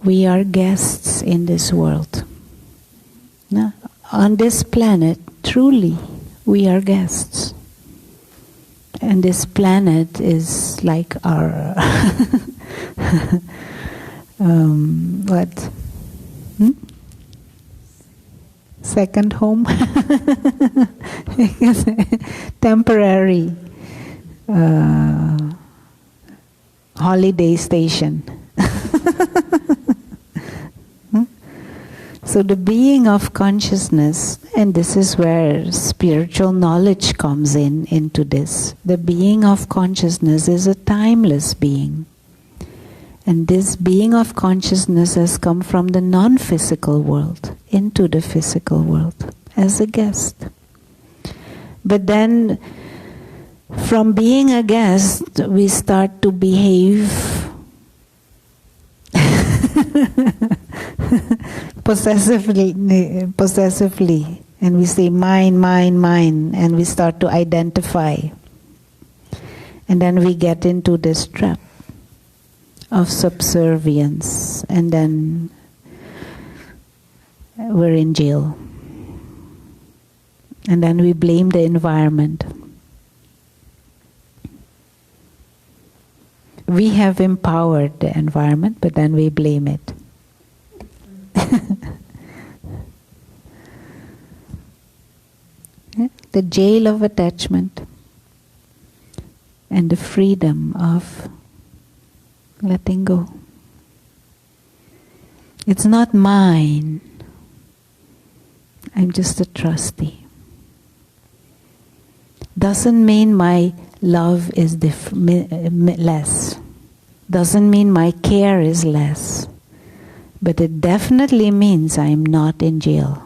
We are guests in this world. Now, on this planet, truly, we are guests. And this planet is like our what? Second home? Temporary holiday station. So the being of consciousness, and this is where spiritual knowledge comes into this. The being of consciousness is a timeless being. And this being of consciousness has come from the non-physical world into the physical world as a guest. But then, from being a guest, we start to behave possessively, and we say mine, mine, mine, and we start to identify. And then we get into this trap of subservience, and then we're in jail. And then we blame the environment. We have empowered the environment, but then we blame it. the jail of attachment and the freedom of letting go. It's not mine. I'm just a trustee. Doesn't mean my love is less. Doesn't mean my care is less. But it definitely means I'm not in jail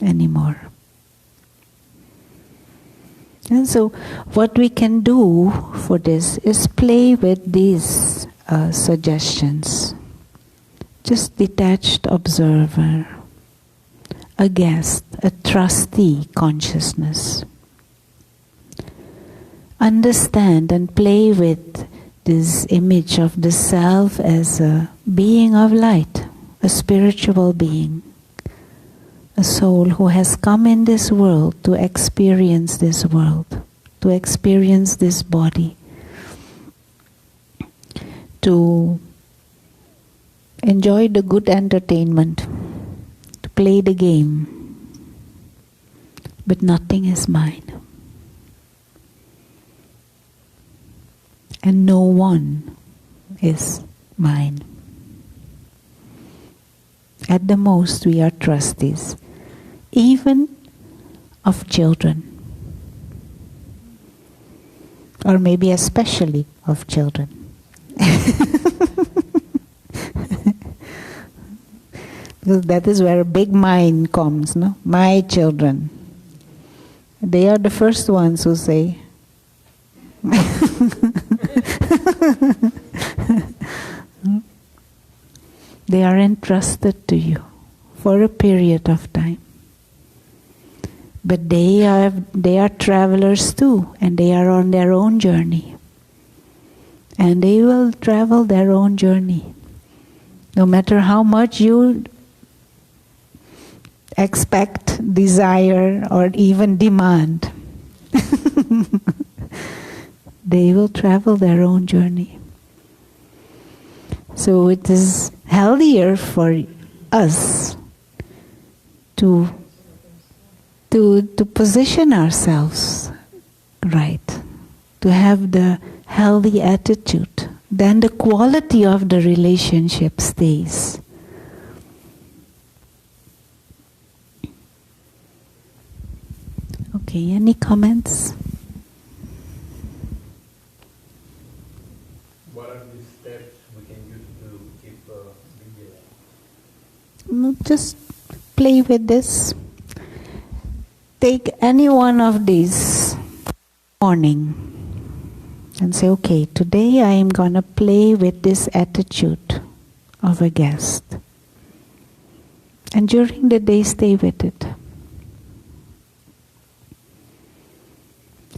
anymore. And so what we can do for this is play with these suggestions. Just detached observer, a guest, a trustee consciousness. Understand and play with this image of the self as a being of light, a spiritual being, a soul who has come in this world to experience this world, to experience this body, to enjoy the good entertainment, to play the game, but nothing is mine. And no one is mine. At the most, we are trustees, even of children, or maybe especially of children. Because that is where a big mind comes, no? My children. They are the first ones who say, they are entrusted to you for a period of time. But they are travelers too, and they are on their own journey. And they will travel their own journey. No matter how much you expect, desire, or even demand, they will travel their own journey. So it is healthier for us to position ourselves right, to have the healthy attitude. Then the quality of the relationship stays. Okay, any comments? What are the steps we can use to keep vigilant? Just play with this. Take any one of these morning and say, okay, today I am going to play with this attitude of a guest. And during the day, stay with it.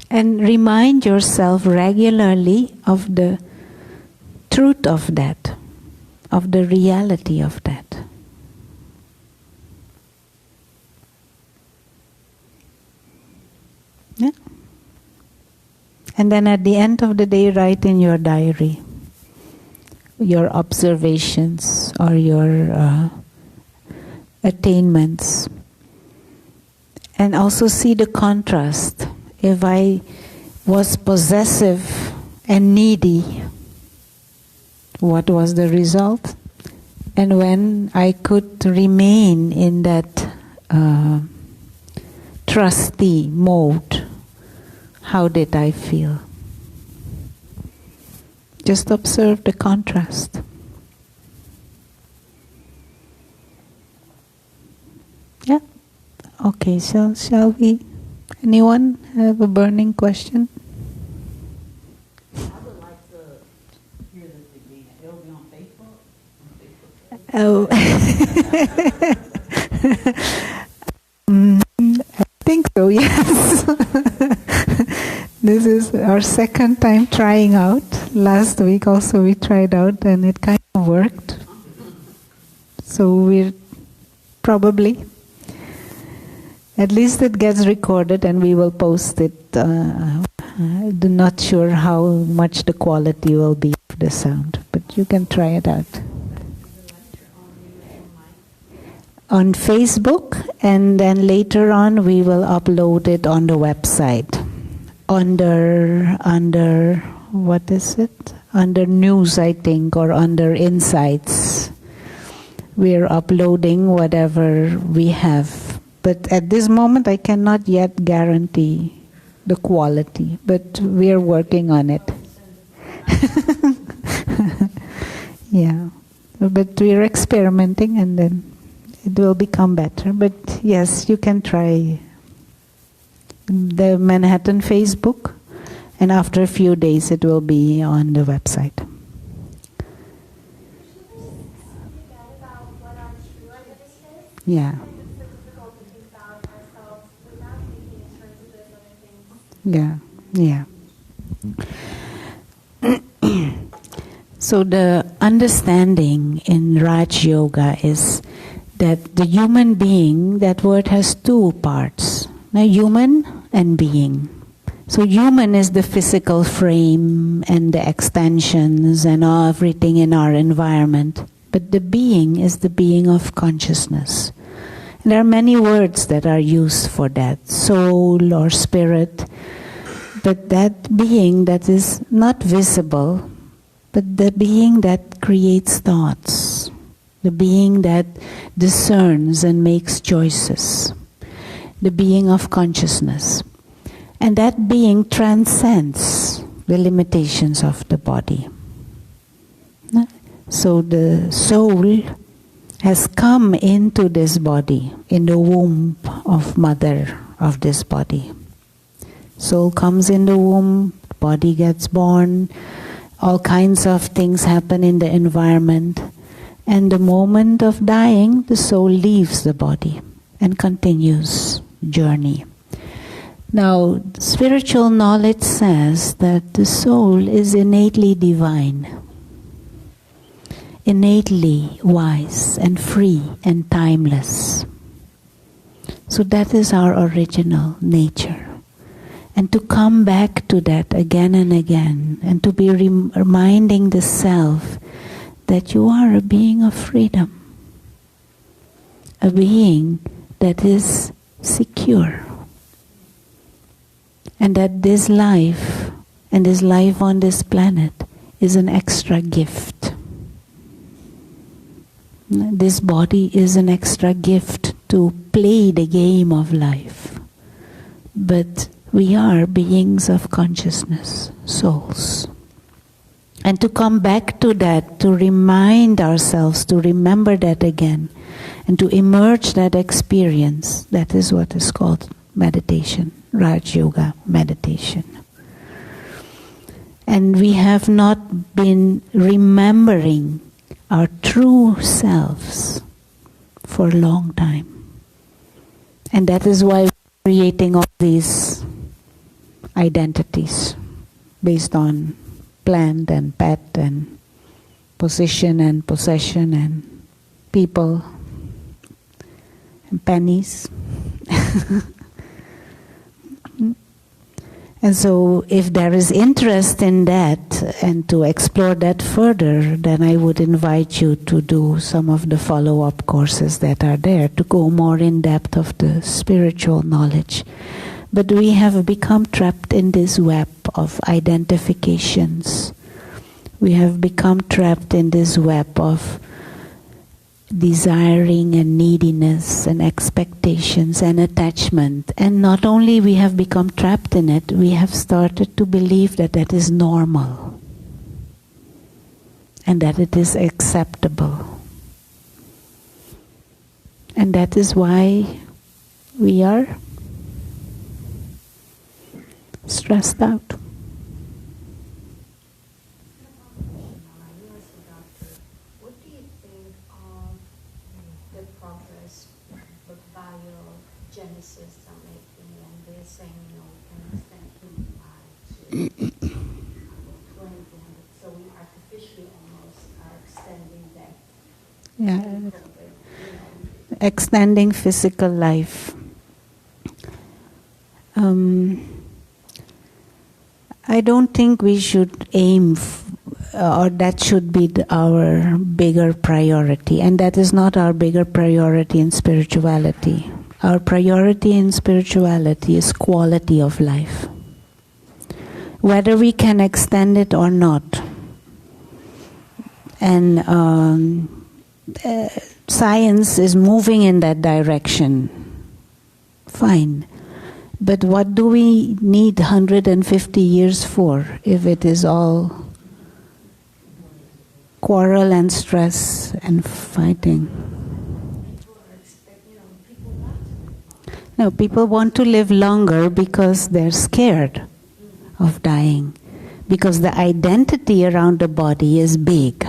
And remind yourself regularly of the truth of that, of the reality of that. Yeah? And then at the end of the day, write in your diary your observations or your attainments. And also see the contrast. If I was possessive and needy, what was the result? And when I could remain in that trustee mode, how did I feel? Just observe the contrast. Yeah? Okay, so shall we? Anyone have a burning question? I would like to hear this again. It'll be on Facebook? I think so, yes. This is our second time trying out. Last week also we tried out and it kind of worked. So we're probably, at least it gets recorded and we will post it. I'm not sure how much the quality will be of the sound, but you can try it out. on Facebook, and then later on we will upload it on the website under what is it? Under news, I think, or under insights. We're uploading whatever we have. But at this moment, I cannot yet guarantee the quality, but we're working on it. Yeah. But we're experimenting, and then it will become better. But yes, you can try the Manhattan Facebook, and after a few days it will be on the website. Yeah. Yeah, yeah. So the understanding in Raj Yoga is that the human being, that word has two parts, human and being. So human is the physical frame and the extensions and everything in our environment. But the being is the being of consciousness. And there are many words that are used for that, soul or spirit. But that being that is not visible, but the being that creates thoughts, the being that discerns and makes choices, the being of consciousness. And that being transcends the limitations of the body. So the soul has come into this body, in the womb of mother of this body. Soul comes in the womb, body gets born, all kinds of things happen in the environment. And the moment of dying, the soul leaves the body and continues journey. Now, spiritual knowledge says that the soul is innately divine, innately wise and free and timeless. So that is our original nature. And to come back to that again and again, and to be reminding the self that you are a being of freedom, a being that is secure, and that this life and this life on this planet is an extra gift. This body is an extra gift to play the game of life. But we are beings of consciousness, souls. And to come back to that, to remind ourselves, to remember that again, and to emerge that experience, that is what is called meditation, Raj Yoga meditation. And we have not been remembering our true selves for a long time. And that is why we're creating all these identities based on plant and pet and position and possession and people and pennies. And so if there is interest in that and to explore that further, then I would invite you to do some of the follow-up courses that are there to go more in depth of the spiritual knowledge. But we have become trapped in this web of identifications. We have become trapped in this web of desiring and neediness and expectations and attachment. And not only we have become trapped in it, we have started to believe that that is normal and that it is acceptable. And that is why we are stressed out. What do you think of the progress the biogenists are making, and they're saying, we can extend human life to 20, so we artificially almost are extending that. Yeah, extending physical life. I don't think we should aim or that should be our bigger priority, and that is not our bigger priority in spirituality. Our priority in spirituality is quality of life, whether we can extend it or not. And science is moving in that direction. Fine. But what do we need 150 years for if it is all quarrel and stress and fighting? No, people want to live longer because they're scared of dying, because the identity around the body is big.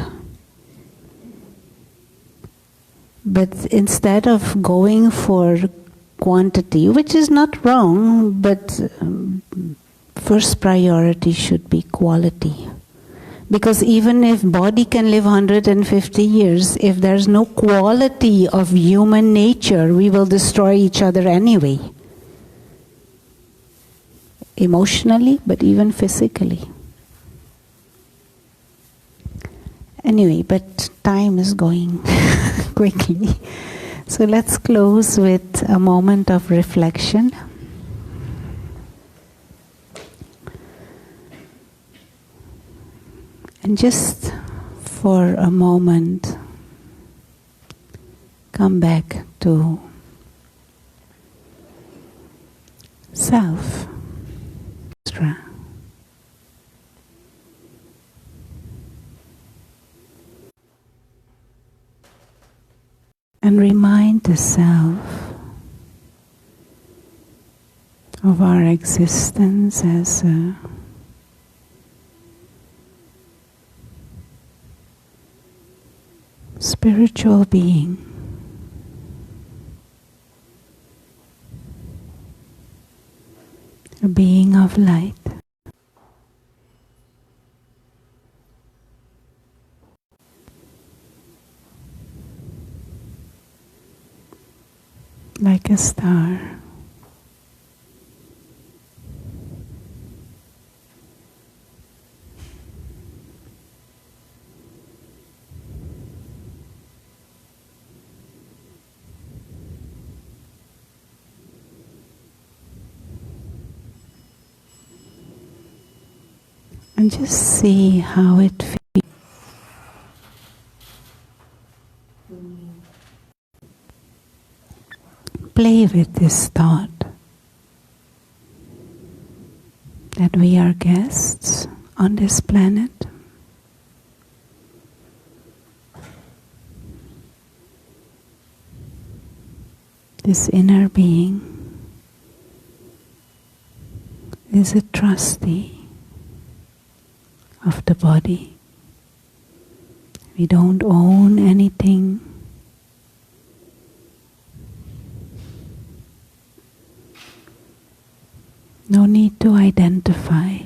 But instead of going for quantity, which is not wrong, but first priority should be quality. Because even if body can live 150 years, if there's no quality of human nature, we will destroy each other anyway. Emotionally, but even physically. Anyway, but time is going quickly. So let's close with a moment of reflection. And just for a moment, come back to self. And remind the self of our existence as a spiritual being. A being of light. Like a star. And just see how it feels. Play with this thought that we are guests on this planet. This inner being is a trustee of the body. We don't own anything. No need to identify.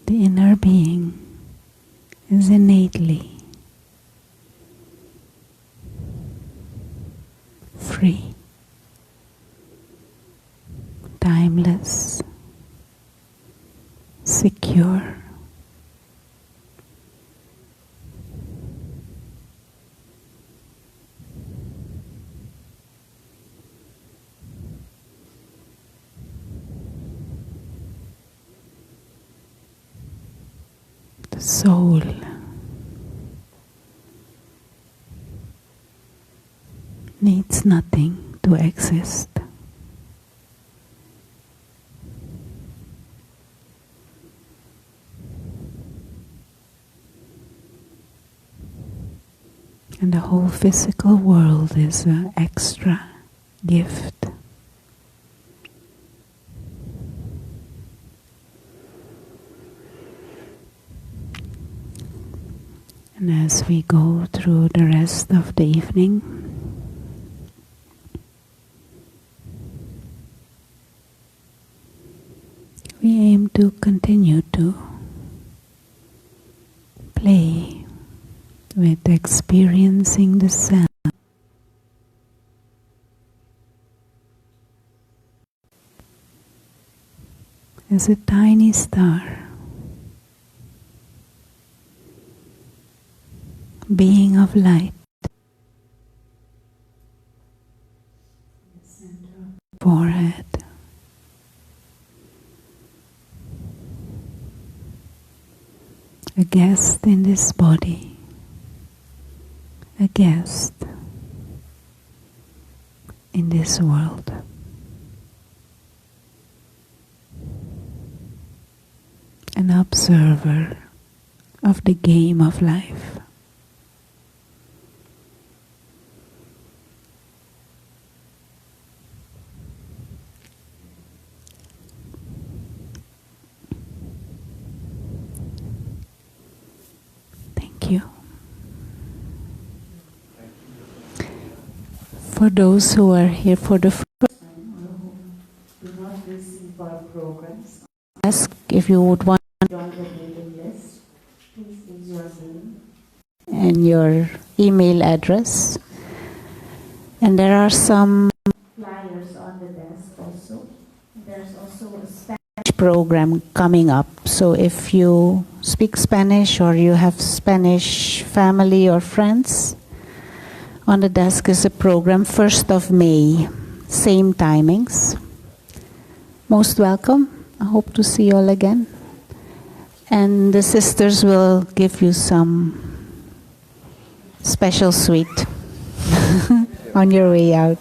The inner being is innately free, timeless, secure. The soul needs nothing to exist. And the whole physical world is an extra gift. And as we go through the rest of the evening, we aim to continue to play with experiencing the self is a tiny star, being of light, forehead, a guest in this body, a guest in this world. An observer of the game of life. Thank you. For those who are here for the first Do not receive our programs. ask if you would want Join the mailing list. Please use your name. and your email address. And there are some Flyers on the desk also. There's also a Spanish program coming up. So if you speak Spanish or you have Spanish family or friends, on the desk is a program 1st of May, same timings. Most welcome. I hope to see you all again. And the sisters will give you some special sweet on your way out.